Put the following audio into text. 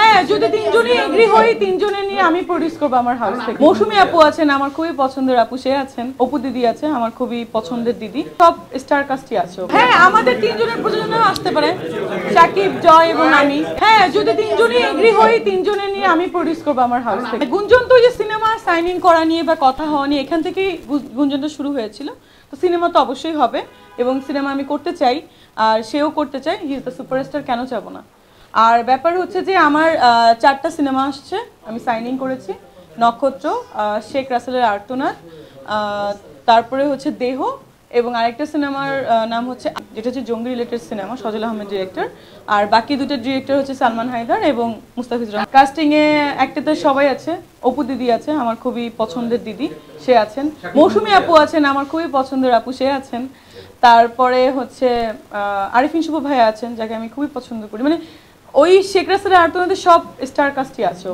হ্যাঁ, যদি তিনজনই এগ্রি হই, তিনজনে নিয়ে আমি প্রডিউস করবো আমার হাউস থেকে। মৌসুমী আপু আছেন, আমার খুবই পছন্দের আপু, সে আছেন। অপু দিদি আছে, আমার খুবই পছন্দের দিদি। সব স্টার কাস্টই আছে। হ্যাঁ, আমাদের তিনজনের প্রযোজনাও আসতে পারে, সাকিব, জয় এবং আমি। হ্যাঁ, যদি তিনজনই এগ্রি হই, তিনজনে নিয়ে আমি প্রডিউস করবো আমার হাউস থেকে। গুঞ্জন তো যে সিনেমা সাইনিং করা নিয়ে বা কথা হওয়া নিয়ে, এখান থেকেই গুঞ্জনটা শুরু হয়েছিল। তো সিনেমা তো অবশ্যই হবে এবং সিনেমা আমি করতে চাই, আর সেও করতে চাই। হি ইজ দ্য সুপারস্টার, কেন চাবো না। আর ব্যাপার হচ্ছে যে আমার 4টা সিনেমা আসছে, আমি সাইনিং করেছি। নক্ষত্র, শেখ রাসেলের আর্তনাদ, তারপরে হচ্ছে দেহ, এবং আরেকটা সিনেমার নাম হচ্ছে, যেটা হচ্ছে জঙ্গি রিলেটেড সিনেমা, সজল আহমেদ ডিরেক্টর। আর বাকি দুটো ডিরেক্টর হচ্ছে সালমান হায়দার এবং মুস্তাফিজুর রহমান। কাস্টিংয়ে একটাতে সবাই আছে, অপু দিদি আছে, আমার খুবই পছন্দের দিদি, সে আছেন। মৌসুমী আপু আছেন, আমার খুবই পছন্দের আপু, সে আছেন। তারপরে হচ্ছে আরিফিন শুভ ভাইয়া আছেন, যাকে আমি খুবই পছন্দ করি। মানে ওই শেখ রাসেলের আর্তনাদের সব স্টার কাস্টই আছে।